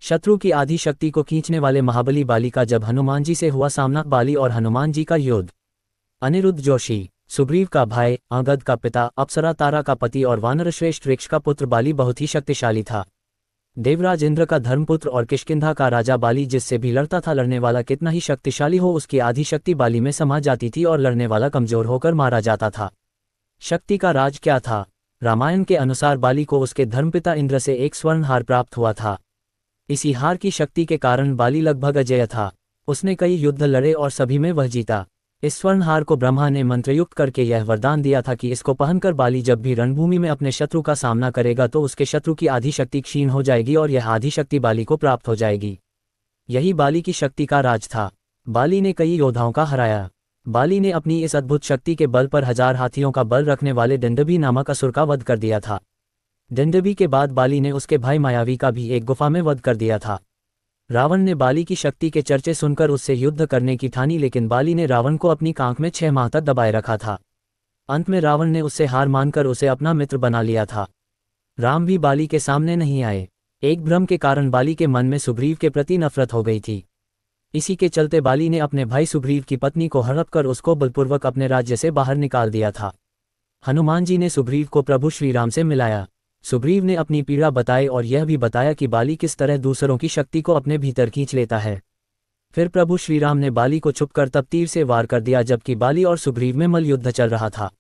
शत्रु की आधी शक्ति को खींचने वाले महाबली बाली का जब हनुमान जी से हुआ सामना। बाली और हनुमान जी का युद्ध। अनिरुद्ध जोशी, सुग्रीव का भाई, अंगद का पिता, अप्सरा तारा का पति और वानरश्रेष्ठ वृक्ष का पुत्र बाली बहुत ही शक्तिशाली था। देवराज इंद्र का धर्मपुत्र और किष्किंधा का राजा बाली जिससे भी लड़ता था, लड़ने वाला कितना ही शक्तिशाली हो उसकी आधी शक्ति बाली में समा जाती थी और लड़ने वाला कमजोर होकर मारा जाता था। शक्ति का राज क्या था? रामायण के अनुसार बाली को उसके धर्मपिता इंद्र से एक स्वर्ण हार प्राप्त हुआ था। इसी हार की शक्ति के कारण बाली लगभग अजेय था। उसने कई युद्ध लड़े और सभी में वह जीता। इस स्वर्ण हार को ब्रह्मा ने मंत्रयुक्त करके यह वरदान दिया था कि इसको पहनकर बाली जब भी रणभूमि में अपने शत्रु का सामना करेगा तो उसके शत्रु की आधी शक्ति क्षीण हो जाएगी और यह आधी शक्ति बाली को प्राप्त हो जाएगी। यही बाली की शक्ति का राज था। बाली ने कई योद्धाओं का हराया। बाली ने अपनी इस अद्भुत शक्ति के बल पर 1000 हाथियों का बल रखने वाले डंडबी नामक असुर का वध कर दिया था। डंडबी के बाद बाली ने उसके भाई मायावी का भी एक गुफा में वध कर दिया था। रावण ने बाली की शक्ति के चर्चे सुनकर उससे युद्ध करने की ठानी, लेकिन बाली ने रावण को अपनी कांख में 6 माह तक दबाए रखा था। अंत में रावण ने उससे हार मानकर उसे अपना मित्र बना लिया था। राम भी बाली के सामने नहीं आए। एक भ्रम के कारण बाली के मन में सुग्रीव के प्रति नफरत हो गई थी। इसी के चलते बाली ने अपने भाई सुग्रीव की पत्नी को हड़प कर उसको बलपूर्वक अपने राज्य से बाहर निकाल दिया था। हनुमान जी ने सुग्रीव को प्रभु श्रीराम से मिलाया। सुग्रीव ने अपनी पीड़ा बताई और यह भी बताया कि बाली किस तरह दूसरों की शक्ति को अपने भीतर खींच लेता है। फिर प्रभु श्रीराम ने बाली को छुपकर तब तीर से वार कर दिया जबकि बाली और सुग्रीव में मल्लयुद्ध चल रहा था।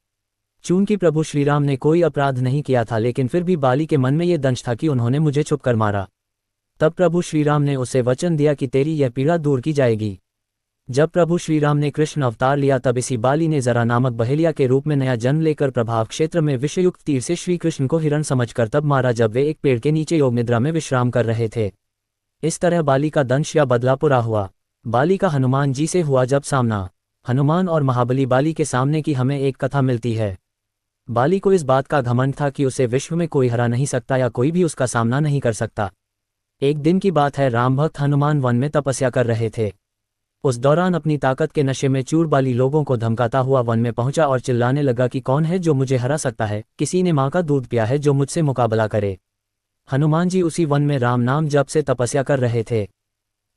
चूंकि प्रभु श्रीराम ने कोई अपराध नहीं किया था, लेकिन फिर भी बाली के मन में यह दंश था कि उन्होंने मुझे छुपकर मारा। तब प्रभु श्रीराम ने उसे वचन दिया कि तेरी यह पीड़ा दूर की जाएगी। जब प्रभु श्रीराम ने कृष्ण अवतार लिया तब इसी बाली ने जरा नामक बहेलिया के रूप में नया जन्म लेकर प्रभाव क्षेत्र में विषयुक्त तीर से श्री कृष्ण को हिरण समझकर तब मारा जब वे एक पेड़ के नीचे योग निद्रा में विश्राम कर रहे थे। इस तरह बाली का दंश या बदला पूरा हुआ। बाली का हनुमान जी से हुआ जब सामना। हनुमान और महाबली बाली के सामने की हमें एक कथा मिलती है। बाली को इस बात का घमंड था कि उसे विश्व में कोई हरा नहीं सकता या कोई भी उसका सामना नहीं कर सकता। एक दिन की बात है, राम भक्त हनुमान वन में तपस्या कर रहे थे। उस दौरान अपनी ताकत के नशे में चूर बाली लोगों को धमकाता हुआ वन में पहुंचा और चिल्लाने लगा कि कौन है जो मुझे हरा सकता है, किसी ने माँ का दूध पिया है जो मुझसे मुकाबला करे। हनुमान जी उसी वन में राम नाम जप से तपस्या कर रहे थे।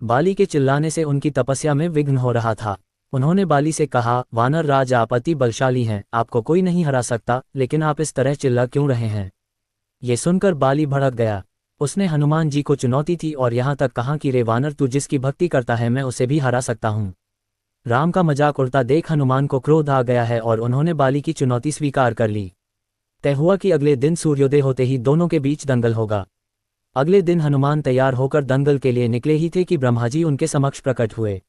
बाली के चिल्लाने से उनकी तपस्या में विघ्न हो रहा था। उन्होंने बाली से कहा, वानर राज आप अति बलशाली हैं, आपको कोई नहीं हरा सकता, लेकिन आप इस तरह चिल्ला क्यों रहे हैं? ये सुनकर बाली भड़क गया। उसने हनुमान जी को चुनौती दी और यहाँ तक कहा कि रे वानर, तू जिसकी भक्ति करता है मैं उसे भी हरा सकता हूँ। राम का मजाक उड़ता देख हनुमान को क्रोध आ गया है और उन्होंने बाली की चुनौती स्वीकार कर ली। तय हुआ कि अगले दिन सूर्योदय होते ही दोनों के बीच दंगल होगा। अगले दिन हनुमान तैयार होकर दंगल के लिए निकले ही थे कि ब्रह्मा जी उनके समक्ष प्रकट हुए।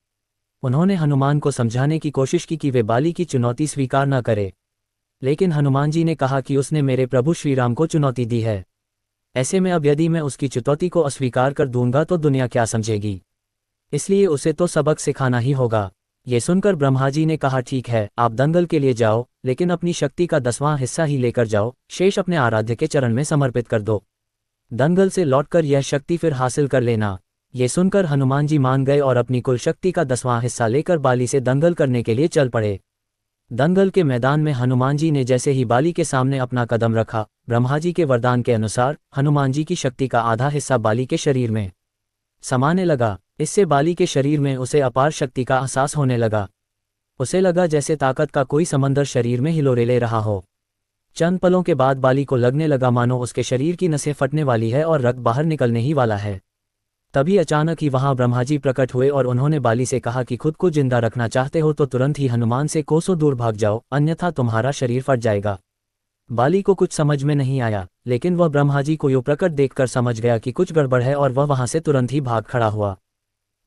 उन्होंने हनुमान को समझाने की कोशिश की कि वे बाली की चुनौती स्वीकार न करे, लेकिन हनुमान जी ने कहा कि उसने मेरे प्रभु श्रीराम को चुनौती दी है। ऐसे में अब यदि मैं उसकी चुनौती को अस्वीकार कर दूंगा तो दुनिया क्या समझेगी, इसलिए उसे तो सबक सिखाना ही होगा। ये सुनकर ब्रह्मा जी ने कहा, ठीक है, आप दंगल के लिए जाओ, लेकिन अपनी शक्ति का 10वां हिस्सा ही लेकर जाओ, शेष अपने आराध्य के चरण में समर्पित कर दो। दंगल से लौटकर यह शक्ति फिर हासिल कर लेना। ये सुनकर हनुमान जी मान गए और अपनी कुल शक्ति का 10वां हिस्सा लेकर बाली से दंगल करने के लिए चल पड़े। दंगल के मैदान में हनुमान जी ने जैसे ही बाली के सामने अपना कदम रखा, ब्रह्मा जी के वरदान के अनुसार हनुमान जी की शक्ति का आधा हिस्सा बाली के शरीर में समाने लगा। इससे बाली के शरीर में उसे अपार शक्ति का एहसास होने लगा। उसे लगा जैसे ताकत का कोई समंदर शरीर में हिलोरे ले रहा हो। चंद पलों के बाद बाली को लगने लगा मानो उसके शरीर की नसें फटने वाली है और रक्त बाहर निकलने ही वाला है। तभी अचानक ही वहां ब्रह्मा जी प्रकट हुए और उन्होंने बाली से कहा कि खुद को जिंदा रखना चाहते हो तो तुरंत ही हनुमान से कोसों दूर भाग जाओ, अन्यथा तुम्हारा शरीर फट जाएगा। बाली को कुछ समझ में नहीं आया, लेकिन वह ब्रह्मा जी को यूं प्रकट देखकर समझ गया कि कुछ गड़बड़ है और वह वहां से तुरंत ही भाग खड़ा हुआ।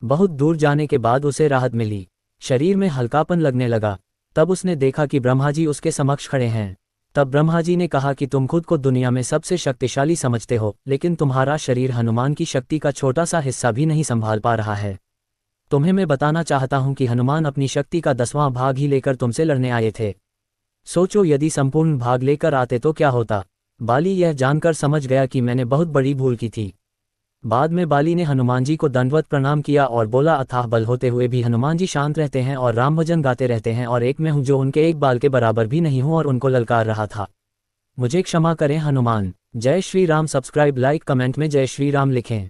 बहुत दूर जाने के बाद उसे राहत मिली, शरीर में हल्कापन लगने लगा। तब उसने देखा कि ब्रह्मा जी उसके समक्ष खड़े हैं। तब ब्रह्मा जी ने कहा कि तुम खुद को दुनिया में सबसे शक्तिशाली समझते हो, लेकिन तुम्हारा शरीर हनुमान की शक्ति का छोटा सा हिस्सा भी नहीं संभाल पा रहा है। तुम्हें मैं बताना चाहता हूं कि हनुमान अपनी शक्ति का 10वां भाग ही लेकर तुमसे लड़ने आए थे। सोचो यदि संपूर्ण भाग लेकर आते तो क्या होता। बाली यह जानकर समझ गया कि मैंने बहुत बड़ी भूल की थी। बाद में बाली ने हनुमान जी को दंडवत प्रणाम किया और बोला, अथाह बल होते हुए भी हनुमान जी शांत रहते हैं और राम भजन गाते रहते हैं, और एक मैं हूं जो उनके एक बाल के बराबर भी नहीं हूं और उनको ललकार रहा था। मुझे क्षमा करें हनुमान। जय Shri Ram. Subscribe, like, comment में जय श्री राम लिखें।